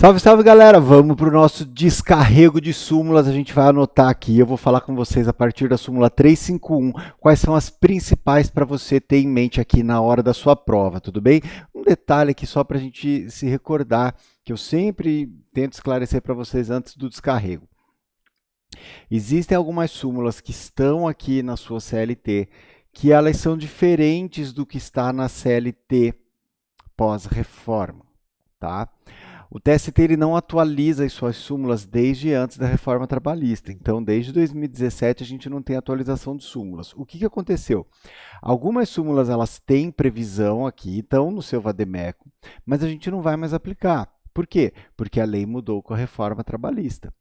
Salve, salve galera, vamos para o nosso descarrego de súmulas, a gente vai anotar aqui, eu vou falar com vocês a partir da súmula 351, quais são as principais para você ter em mente aqui na hora da sua prova, tudo bem? Um detalhe aqui só para a gente se recordar, que eu sempre tento esclarecer para vocês antes do descarrego. Existem algumas súmulas que estão aqui na sua CLT, que elas são diferentes do que está na CLT pós-reforma, tá? O TST ele não atualiza as suas súmulas desde antes da reforma trabalhista. Então, desde 2017, a gente não tem atualização de súmulas. O que aconteceu? Algumas súmulas elas têm previsão aqui, estão no seu vademécum, mas a gente não vai mais aplicar. Por quê? Porque a lei mudou com a reforma trabalhista.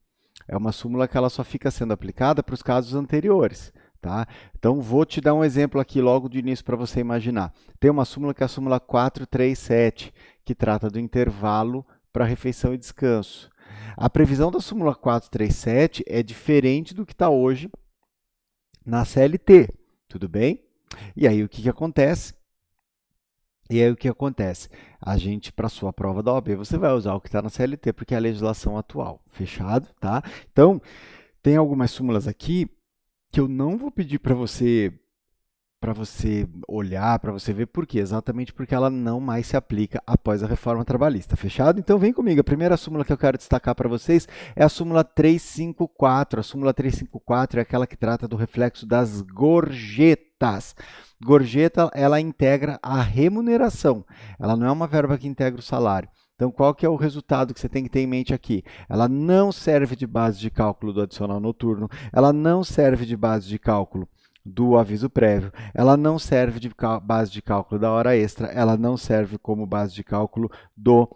É uma súmula que ela só fica sendo aplicada para os casos anteriores. Tá? Então, vou te dar um exemplo aqui logo de início para você imaginar. Tem uma súmula que é a súmula 437, que trata do intervalo para refeição e descanso. A previsão da súmula 437 é diferente do que está hoje na CLT, tudo bem? E aí, o que acontece? A gente, para a sua prova da OAB, você vai usar o que está na CLT, porque é a legislação atual. Fechado? Tá? Então, tem algumas súmulas aqui que eu não vou pedir para você olhar, para você ver por quê. Exatamente porque ela não mais se aplica após a reforma trabalhista. Fechado? Então vem comigo. A primeira súmula que eu quero destacar para vocês é a súmula 354. A súmula 354 é aquela que trata do reflexo das gorjetas. Gorjeta, ela integra a remuneração. Ela não é uma verba que integra o salário. Então, qual que é o resultado que você tem que ter em mente aqui? Ela não serve de base de cálculo do adicional noturno, ela não serve de base de cálculo do aviso prévio, ela não serve de base de cálculo da hora extra, ela não serve como base de cálculo do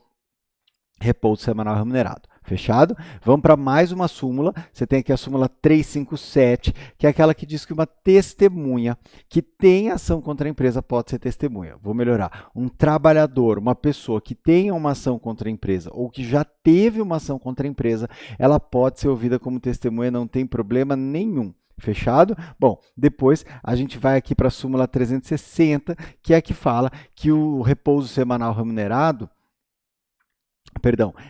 repouso semanal remunerado. Fechado? Vamos para mais uma súmula. Você tem aqui a súmula 357, que é aquela que diz que uma testemunha que tem ação contra a empresa pode ser testemunha. Vou melhorar. Um trabalhador, uma pessoa que tenha uma ação contra a empresa ou que já teve uma ação contra a empresa, ela pode ser ouvida como testemunha, não tem problema nenhum. Fechado? Bom, depois a gente vai aqui para a súmula 360, que é a que fala que o repouso semanal remunerado,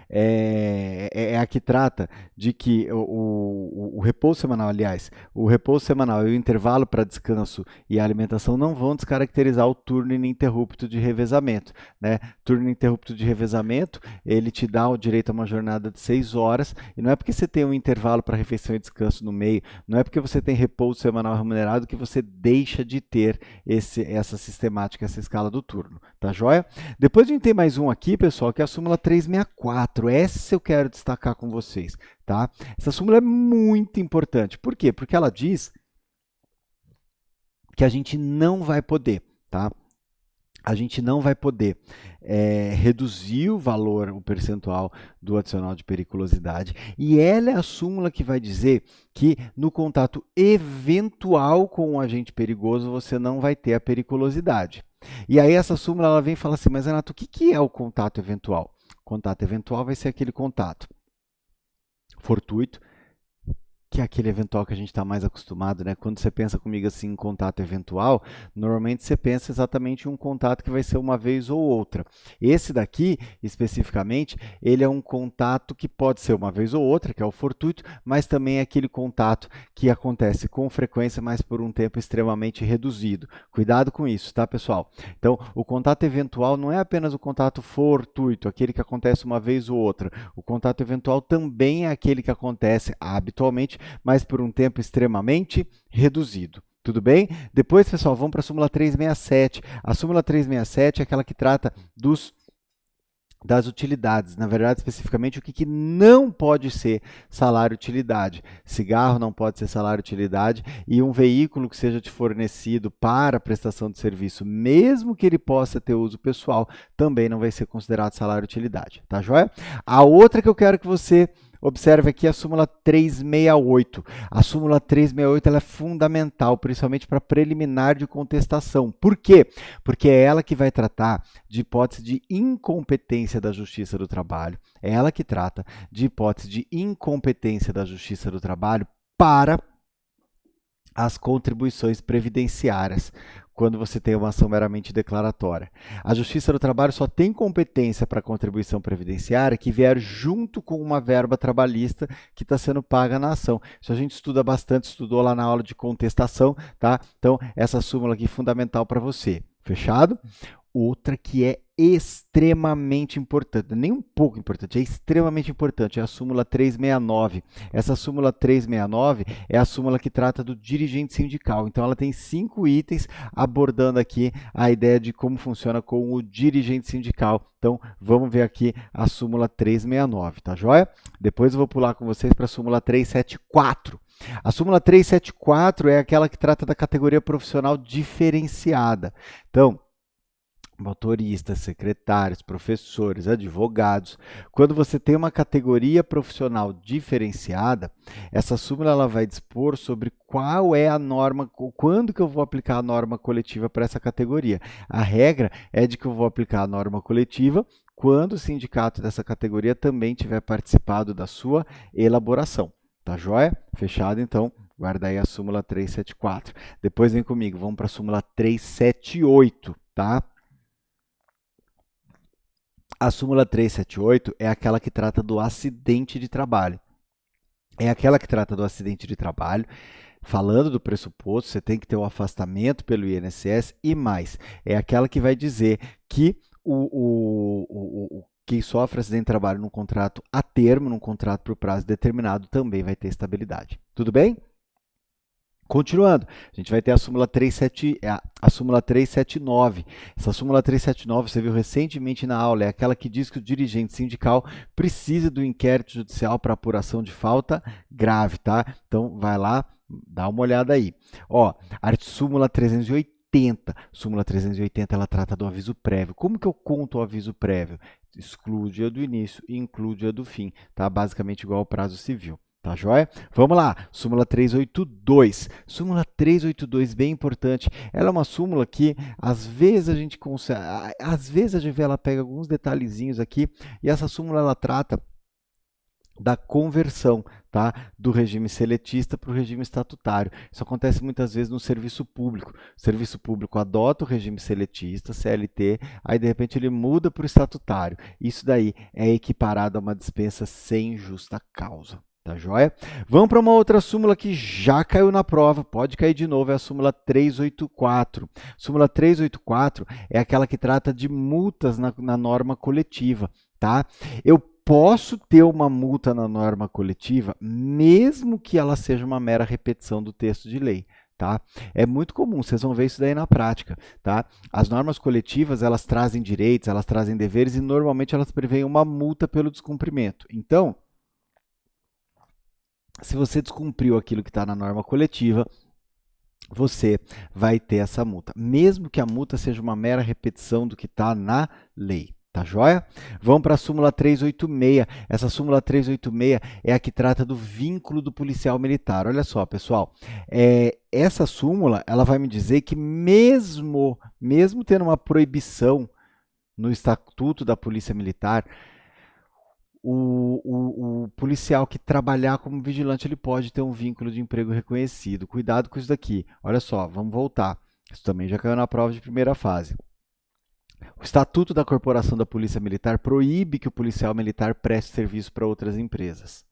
é a que trata de que o repouso semanal, aliás, o repouso semanal e o intervalo para descanso e alimentação não vão descaracterizar o turno ininterrupto de revezamento, né? Turno ininterrupto de revezamento, ele te dá o direito a uma jornada de 6 horas, e não é porque você tem um intervalo para refeição e descanso no meio, não é porque você tem repouso semanal remunerado que você deixa de ter essa sistemática, essa escala do turno, tá joia? Depois a gente tem mais um aqui, pessoal, que é a súmula 364. Essa eu quero destacar com vocês, tá? Essa súmula é muito importante. Por quê? Porque ela diz que a gente não vai poder, tá? A gente não vai poder reduzir o valor, o percentual do adicional de periculosidade, e ela é a súmula que vai dizer que no contato eventual com um agente perigoso você não vai ter a periculosidade. E aí essa súmula ela vem e fala assim, mas Renato, o que é o contato eventual? Contato eventual vai ser aquele contato fortuito, que é aquele eventual que a gente está mais acostumado, né? Quando você pensa comigo assim em contato eventual, normalmente você pensa exatamente em um contato que vai ser uma vez ou outra. Esse daqui, especificamente, ele é um contato que pode ser uma vez ou outra, que é o fortuito, mas também é aquele contato que acontece com frequência, mas por um tempo extremamente reduzido. Cuidado com isso, tá, pessoal? Então, o contato eventual não é apenas o contato fortuito, aquele que acontece uma vez ou outra. O contato eventual também é aquele que acontece habitualmente, mas por um tempo extremamente reduzido. Tudo bem? Depois, pessoal, vamos para a súmula 367. A súmula 367 é aquela que trata das utilidades, na verdade, especificamente, o que não pode ser salário-utilidade. Cigarro não pode ser salário-utilidade e um veículo que seja te fornecido para prestação de serviço, mesmo que ele possa ter uso pessoal, também não vai ser considerado salário-utilidade. Tá joia? A outra que eu quero que você observe aqui a súmula 368. A súmula 368 ela é fundamental, principalmente para preliminar de contestação. Por quê? Porque é ela que vai tratar de hipótese de incompetência da Justiça do Trabalho. É ela que trata de hipótese de incompetência da Justiça do Trabalho para as contribuições previdenciárias, quando você tem uma ação meramente declaratória. A Justiça do Trabalho só tem competência para a contribuição previdenciária que vier junto com uma verba trabalhista que está sendo paga na ação. Isso a gente estuda bastante, estudou lá na aula de contestação, tá? Então, essa súmula aqui é fundamental para você. Fechado? Outra que é extremamente importante, nem um pouco importante, é extremamente importante, é a súmula 369. Essa súmula 369 é a súmula que trata do dirigente sindical. Então, ela tem 5 itens abordando aqui a ideia de como funciona com o dirigente sindical. Então, vamos ver aqui a súmula 369, tá joia? Depois eu vou pular com vocês para a súmula 374. A súmula 374 é aquela que trata da categoria profissional diferenciada. Então, motoristas, secretários, professores, advogados. Quando você tem uma categoria profissional diferenciada, essa súmula ela vai dispor sobre qual é a norma, quando que eu vou aplicar a norma coletiva para essa categoria. A regra é de que eu vou aplicar a norma coletiva quando o sindicato dessa categoria também tiver participado da sua elaboração. Tá joia? Fechado, então. Guarda aí a súmula 374. Depois vem comigo, vamos para a súmula 378, tá? A súmula 378 é aquela que trata do acidente de trabalho. É aquela que trata do acidente de trabalho, falando do pressuposto, você tem que ter o afastamento pelo INSS e mais. É aquela que vai dizer que quem sofre acidente de trabalho num contrato a termo, num contrato por prazo determinado, também vai ter estabilidade. Tudo bem? Continuando, a gente vai ter a súmula 379. Essa súmula 379, você viu recentemente na aula, é aquela que diz que o dirigente sindical precisa do inquérito judicial para apuração de falta grave, tá? Então, vai lá, dá uma olhada aí. Ó, a súmula 380. Súmula 380, ela trata do aviso prévio. Como que eu conto o aviso prévio? Exclui o dia do início e inclui o dia do fim, tá? Basicamente igual ao prazo civil. Tá joia? Vamos lá, súmula 382. Súmula 382, bem importante. Ela é uma súmula que às vezes a gente consegue, às vezes a gente vê, ela pega alguns detalhezinhos aqui, e essa súmula ela trata da conversão, tá? Do regime seletista para o regime estatutário. Isso acontece muitas vezes no serviço público. O serviço público adota o regime seletista, CLT, aí de repente ele muda para o estatutário. Isso daí é equiparado a uma dispensa sem justa causa. Tá joia? Vamos para uma outra súmula que já caiu na prova, pode cair de novo, é a súmula 384. Súmula 384 é aquela que trata de multas na norma coletiva, tá? Eu posso ter uma multa na norma coletiva, mesmo que ela seja uma mera repetição do texto de lei. Tá? É muito comum, vocês vão ver isso daí na prática. Tá? As normas coletivas, elas trazem direitos, elas trazem deveres e normalmente elas prevêem uma multa pelo descumprimento. Então, se você descumpriu aquilo que está na norma coletiva, você vai ter essa multa, mesmo que a multa seja uma mera repetição do que está na lei. Tá joia? Vamos para a súmula 386. Essa súmula 386 é a que trata do vínculo do policial militar. Olha só, pessoal, essa súmula ela vai me dizer que mesmo tendo uma proibição no Estatuto da Polícia Militar, o policial que trabalhar como vigilante, ele pode ter um vínculo de emprego reconhecido. Cuidado com isso daqui. Olha só, vamos voltar. Isso também já caiu na prova de primeira fase. O Estatuto da Corporação da Polícia Militar proíbe que o policial militar preste serviço para outras empresas.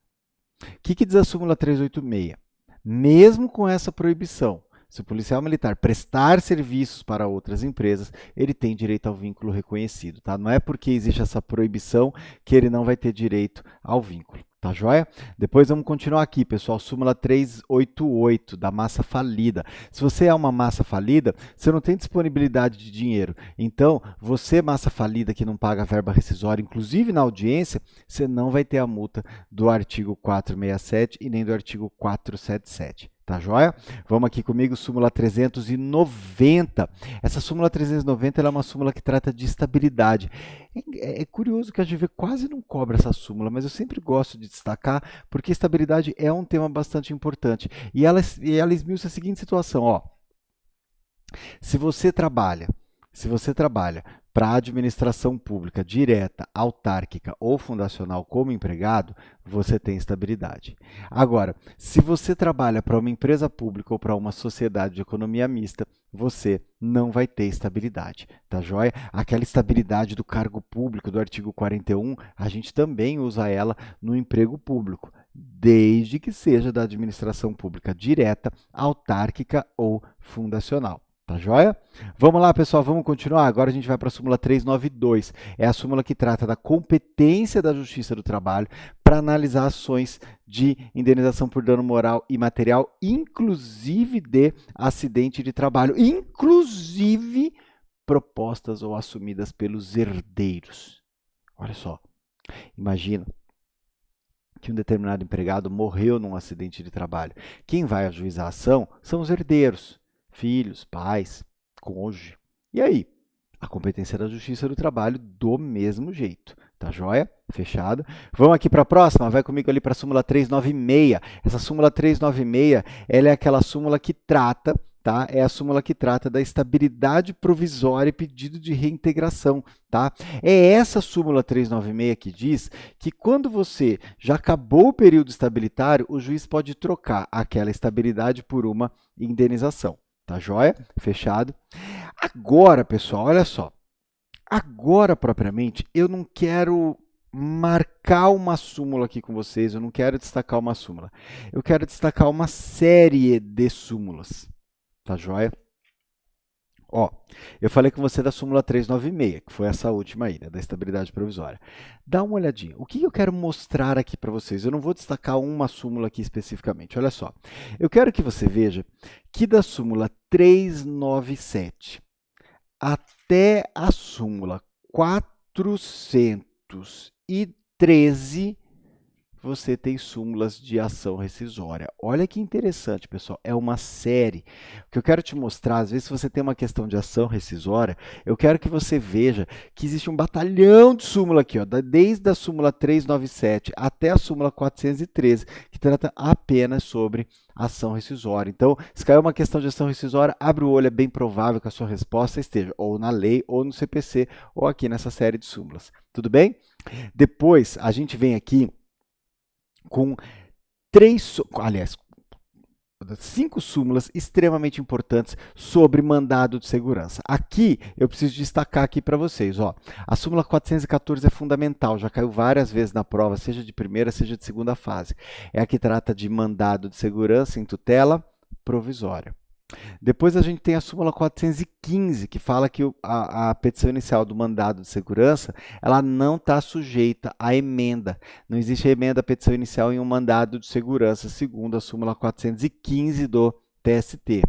O que diz a súmula 386? Mesmo com essa proibição, se o policial militar prestar serviços para outras empresas, ele tem direito ao vínculo reconhecido, tá? Não é porque existe essa proibição que ele não vai ter direito ao vínculo, tá joia? Depois vamos continuar aqui, pessoal, súmula 388 da massa falida. Se você é uma massa falida, você não tem disponibilidade de dinheiro. Então, você, massa falida que não paga verba rescisória, inclusive na audiência, você não vai ter a multa do artigo 467 e nem do artigo 477. Tá joia? Vamos aqui comigo, súmula 390. Essa súmula 390 ela é uma súmula que trata de estabilidade. É curioso que a GV quase não cobra essa súmula, mas eu sempre gosto de destacar porque estabilidade é um tema bastante importante. E ela esmiuça a seguinte situação, ó. Se você trabalha Se você trabalha para a administração pública direta, autárquica ou fundacional como empregado, você tem estabilidade. Agora, se você trabalha para uma empresa pública ou para uma sociedade de economia mista, você não vai ter estabilidade, tá joia? Aquela estabilidade do cargo público do artigo 41, a gente também usa ela no emprego público, desde que seja da administração pública direta, autárquica ou fundacional. Tá joia? Vamos lá, pessoal, vamos continuar? Agora a gente vai para a súmula 392. É a súmula que trata da competência da Justiça do Trabalho para analisar ações de indenização por dano moral e material, inclusive de acidente de trabalho, inclusive propostas ou assumidas pelos herdeiros. Olha só, imagina que um determinado empregado morreu num acidente de trabalho. Quem vai ajuizar a ação são os herdeiros. Filhos, pais, cônjuge. E aí? A competência da Justiça do Trabalho do mesmo jeito. Tá joia? Fechado? Vamos aqui para a próxima? Vai comigo ali para a súmula 396. Essa súmula 396, ela é aquela súmula que trata, tá? É a súmula que trata da estabilidade provisória e pedido de reintegração, tá? É essa súmula 396 que diz que quando você já acabou o período estabilitário, o juiz pode trocar aquela estabilidade por uma indenização. Tá joia? Fechado? Agora, pessoal, olha só. Agora, propriamente, eu não quero marcar uma súmula aqui com vocês, eu não quero destacar uma súmula. Eu quero destacar uma série de súmulas. Tá joia? Ó, eu falei com você da súmula 396, que foi essa última aí, né, da estabilidade provisória. Dá uma olhadinha. O que eu quero mostrar aqui para vocês? Eu não vou destacar uma súmula aqui especificamente. Olha só. Eu quero que você veja que da súmula 397 até a súmula 413, você tem súmulas de ação rescisória. Olha que interessante, pessoal, é uma série. O que eu quero te mostrar, às vezes, se você tem uma questão de ação rescisória, eu quero que você veja que existe um batalhão de súmula aqui, ó, desde a súmula 397 até a súmula 413, que trata apenas sobre ação rescisória. Então, se caiu uma questão de ação rescisória, abre o olho, é bem provável que a sua resposta esteja ou na lei, ou no CPC, ou aqui nessa série de súmulas. Tudo bem? Depois, a gente vem aqui com 5 súmulas extremamente importantes sobre mandado de segurança. Aqui, eu preciso destacar aqui para vocês, ó, a súmula 414 é fundamental, já caiu várias vezes na prova, seja de primeira, seja de segunda fase. É a que trata de mandado de segurança em tutela provisória. Depois a gente tem a súmula 415, que fala que a petição inicial do mandado de segurança, ela não está sujeita à emenda. Não existe emenda à petição inicial em um mandado de segurança, segundo a súmula 415 do TST.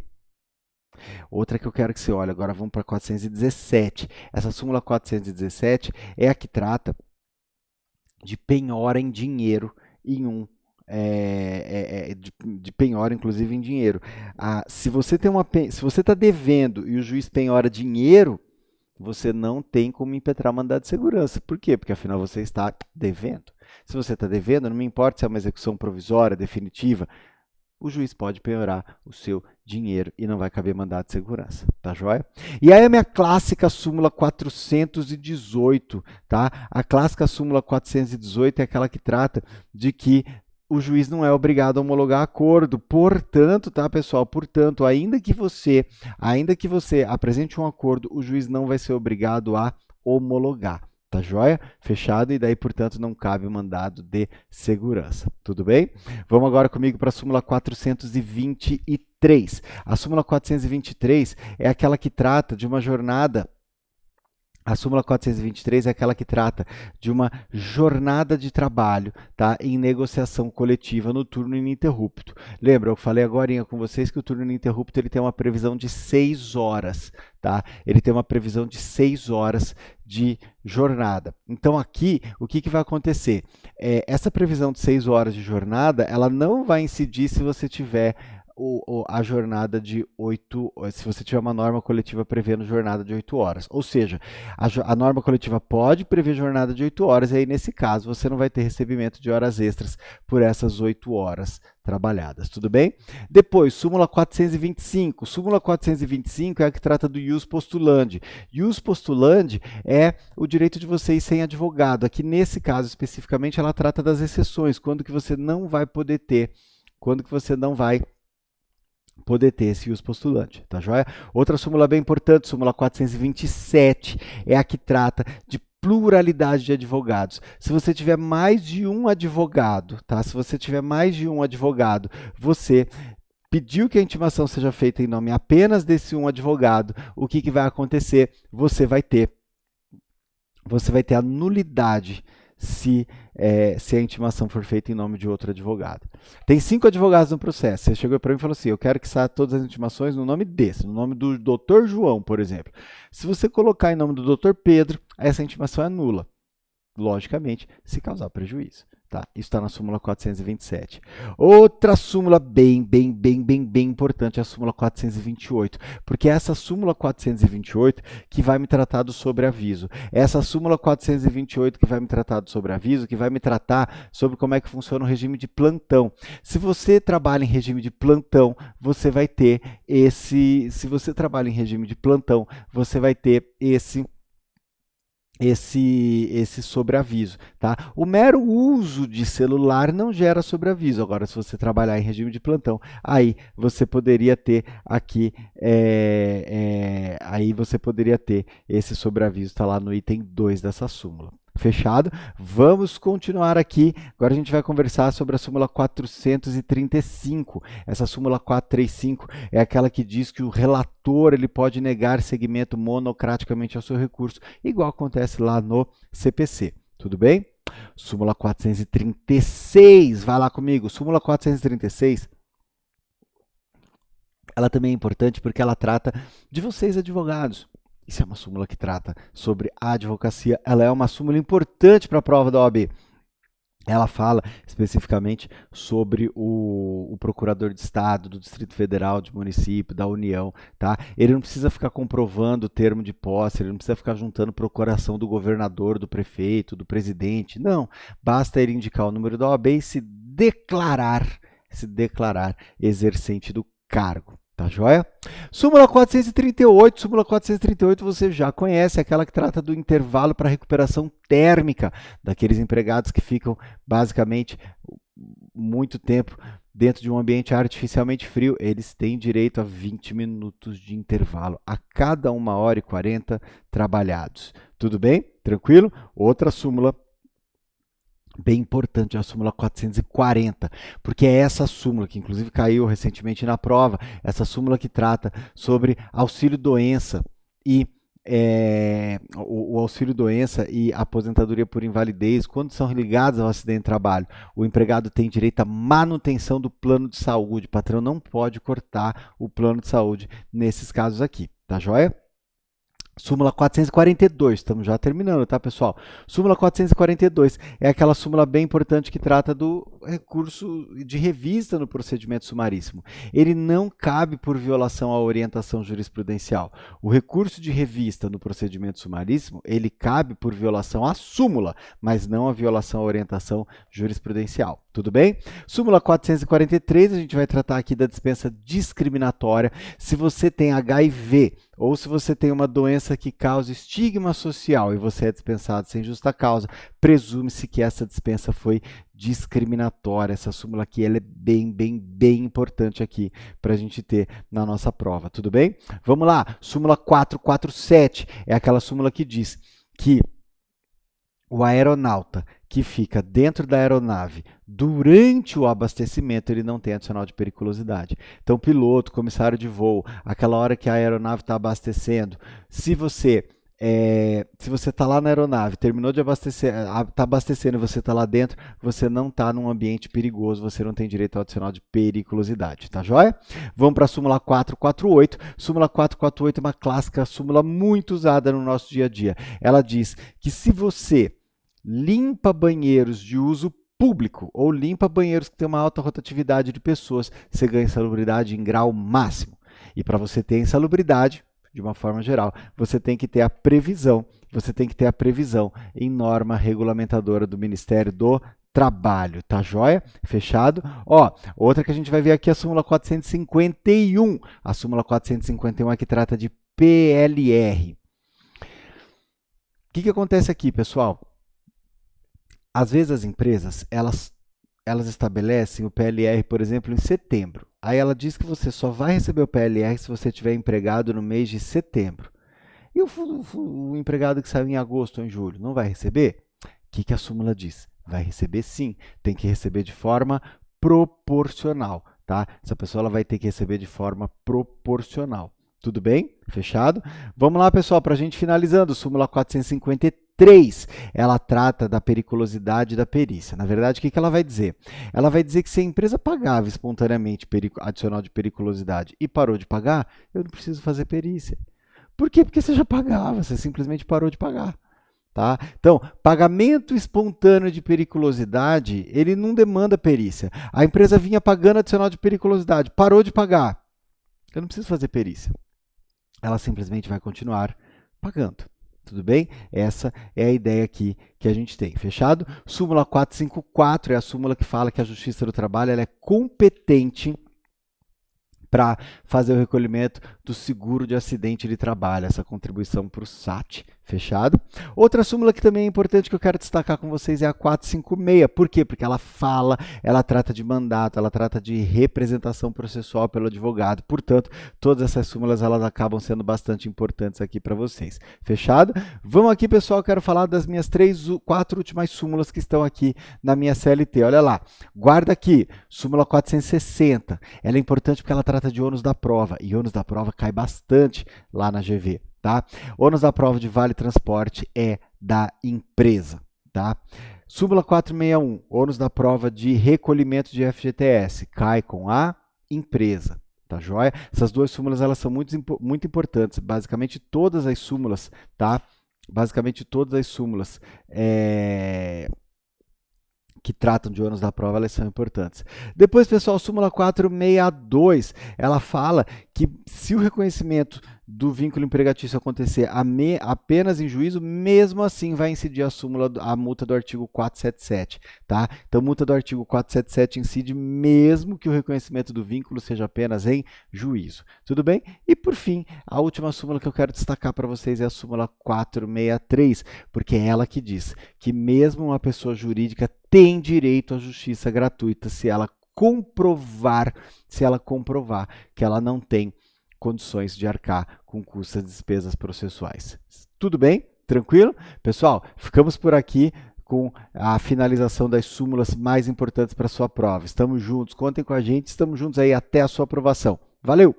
Outra que eu quero que você olhe, agora vamos para a 417. Essa súmula 417 é a que trata de penhora em dinheiro em um de penhora, inclusive em dinheiro. Se você está devendo e o juiz penhora dinheiro, você não tem como impetrar mandado de segurança. Por quê? Porque afinal você está devendo. Se você está devendo, não me importa se é uma execução provisória, definitiva, o juiz pode penhorar o seu dinheiro e não vai caber mandado de segurança, tá joia? E aí a minha clássica súmula 418, tá? A clássica súmula 418 é aquela que trata de que o juiz não é obrigado a homologar acordo. Portanto, tá, pessoal? Portanto, ainda que você apresente um acordo, o juiz não vai ser obrigado a homologar. Tá joia? Fechado, e daí, portanto, não cabe o mandado de segurança. Tudo bem? Vamos agora comigo para a súmula 423. A súmula 423 é aquela que trata de uma jornada. A súmula 423 é aquela que trata de uma jornada de trabalho, tá, em negociação coletiva no turno ininterrupto. Lembra, eu falei agora com vocês que o turno ininterrupto ele tem uma previsão de 6 horas. Tá? Ele tem uma previsão de 6 horas de jornada. Então, aqui, o que vai acontecer? Essa previsão de 6 horas de jornada, ela não vai incidir se você tiver a jornada de 8, se você tiver uma norma coletiva prevendo jornada de 8 horas. Ou seja, a norma coletiva pode prever jornada de 8 horas, e aí nesse caso você não vai ter recebimento de horas extras por essas 8 horas trabalhadas, tudo bem? Depois, súmula 425. Súmula 425 é a que trata do ius postulandi. Ius postulandi é o direito de você ir sem advogado. Aqui nesse caso especificamente ela trata das exceções, quando que você não vai poder ter, esse ius postulante, tá joia? Outra súmula bem importante, súmula 427, é a que trata de pluralidade de advogados. Se você tiver mais de um advogado, tá? Se você tiver mais de um advogado, você pediu que a intimação seja feita em nome apenas desse um advogado, o que vai acontecer? Você vai ter a nulidade se a intimação for feita em nome de outro advogado. Tem 5 advogados no processo. Você chegou para mim e falou assim, eu quero que saia todas as intimações no nome desse, no nome do Dr. João, por exemplo. Se você colocar em nome do Dr. Pedro, essa intimação é nula, logicamente, se causar prejuízo. Tá? Isso está na súmula 427. Outra súmula bem importante é a súmula 428, porque é essa súmula 428 que vai me tratar do sobreaviso. Essa súmula 428 que vai me tratar do sobreaviso, que vai me tratar sobre como é que funciona o regime de plantão. Se você trabalha em regime de plantão, você vai ter esse sobreaviso, tá? O mero uso de celular não gera sobreaviso. Agora, se você trabalhar em regime de plantão, aí você poderia ter aqui, esse sobreaviso, está lá no item 2 dessa súmula. Fechado? Vamos continuar aqui. Agora a gente vai conversar sobre a súmula 435. Essa súmula 435 é aquela que diz que o relator ele pode negar seguimento monocraticamente ao seu recurso, igual acontece lá no CPC. Tudo bem? Súmula 436. Vai lá comigo. Súmula 436. Ela também é importante porque ela trata de vocês, advogados. Isso é uma súmula que trata sobre a advocacia. Ela é uma súmula importante para a prova da OAB. Ela fala especificamente sobre o procurador de Estado, do Distrito Federal, de município, da União. Tá? Ele não precisa ficar comprovando o termo de posse, ele não precisa ficar juntando procuração do governador, do prefeito, do presidente. Não, basta ele indicar o número da OAB e se declarar exercente do cargo. Tá joia? Súmula 438. Súmula 438 você já conhece, aquela que trata do intervalo para recuperação térmica daqueles empregados que ficam basicamente muito tempo dentro de um ambiente artificialmente frio. Eles têm direito a 20 minutos de intervalo a cada 1h40 trabalhados. Tudo bem? Tranquilo? Outra súmula bem importante, a súmula 440, porque é essa súmula que inclusive caiu recentemente na prova, essa súmula que trata sobre auxílio-doença e o auxílio-doença e aposentadoria por invalidez, quando são ligados ao acidente de trabalho, o empregado tem direito à manutenção do plano de saúde, o patrão não pode cortar o plano de saúde nesses casos aqui, tá joia? Súmula 442, estamos já terminando, tá, pessoal? Súmula 442 é aquela súmula bem importante que trata do recurso de revista no procedimento sumaríssimo. Ele não cabe por violação à orientação jurisprudencial. O recurso de revista no procedimento sumaríssimo, ele cabe por violação à súmula, mas não à violação à orientação jurisprudencial. Tudo bem? Súmula 443, a gente vai tratar aqui da dispensa discriminatória. Se você tem HIV ou se você tem uma doença que causa estigma social e você é dispensado sem justa causa, presume-se que essa dispensa foi discriminatória. Essa súmula aqui ela é bem importante aqui para a gente ter na nossa prova. Tudo bem? Vamos lá. Súmula 447 é aquela súmula que diz que o aeronauta que fica dentro da aeronave durante o abastecimento, ele não tem adicional de periculosidade. Então, piloto, comissário de voo, aquela hora que a aeronave está abastecendo, se você está lá na aeronave, terminou de abastecer, está abastecendo e você está lá dentro, você não está num ambiente perigoso, você não tem direito ao adicional de periculosidade, tá joia? Vamos para a súmula 448. Súmula 448 é uma clássica súmula muito usada no nosso dia a dia. Ela diz que se você limpa banheiros de uso público ou limpa banheiros que têm uma alta rotatividade de pessoas, você ganha insalubridade em grau máximo. E para você ter insalubridade, de uma forma geral, você tem que ter a previsão em norma regulamentadora do Ministério do Trabalho, tá joia? Fechado? Ó, outra que a gente vai ver aqui é a súmula 451. A súmula 451 é que trata de PLR. O que acontece aqui, pessoal? Às vezes as empresas, elas estabelecem o PLR, por exemplo, em setembro. Aí ela diz que você só vai receber o PLR se você estiver empregado no mês de setembro. E o empregado que saiu em agosto ou em julho, não vai receber? O que a súmula diz? Vai receber sim, tem que receber de forma proporcional, tá? Essa pessoa ela vai ter que receber de forma proporcional. Tudo bem? Fechado? Vamos lá, pessoal, para a gente finalizando. Súmula 453, ela trata da periculosidade da perícia. Na verdade, o que ela vai dizer? Ela vai dizer que se a empresa pagava espontaneamente adicional de periculosidade e parou de pagar, eu não preciso fazer perícia. Por quê? Porque você já pagava, você simplesmente parou de pagar. Tá? Então, pagamento espontâneo de periculosidade, ele não demanda perícia. A empresa vinha pagando adicional de periculosidade, parou de pagar. Eu não preciso fazer perícia. Ela simplesmente vai continuar pagando. Tudo bem? Essa é a ideia aqui que a gente tem. Fechado? Súmula 454 é a súmula que fala que a Justiça do Trabalho ela é competente para fazer o recolhimento do seguro de acidente de trabalho, essa contribuição para o SAT, fechado? Outra súmula que também é importante que eu quero destacar com vocês é a 456, por quê? Porque ela trata de mandato, ela trata de representação processual pelo advogado, portanto, todas essas súmulas elas acabam sendo bastante importantes aqui para vocês, fechado? Vamos aqui, pessoal, eu quero falar das minhas 4 últimas súmulas que estão aqui na minha CLT, olha lá, guarda aqui, súmula 460, ela é importante porque ela trata de ônus da prova, e ônus da prova cai bastante lá na GV, tá? Ônus da prova de vale transporte é da empresa, tá? Súmula 461, ônus da prova de recolhimento de FGTS, cai com a empresa, tá joia? Essas duas súmulas, elas são muito importantes, basicamente todas as súmulas, tá? Basicamente todas as súmulas que tratam de ônus da prova, elas são importantes. Depois, pessoal, súmula 462, ela fala que se o reconhecimento do vínculo empregatício acontecer apenas em juízo, mesmo assim vai incidir a multa do artigo 477, tá? Então, multa do artigo 477 incide mesmo que o reconhecimento do vínculo seja apenas em juízo. Tudo bem? E, por fim, a última súmula que eu quero destacar para vocês é a súmula 463, porque é ela que diz que mesmo uma pessoa jurídica tem direito à justiça gratuita se ela comprovar que ela não tem condições de arcar com custos e despesas processuais. Tudo bem? Tranquilo? Pessoal, ficamos por aqui com a finalização das súmulas mais importantes para a sua prova. Estamos juntos, contem com a gente, estamos juntos aí até a sua aprovação. Valeu!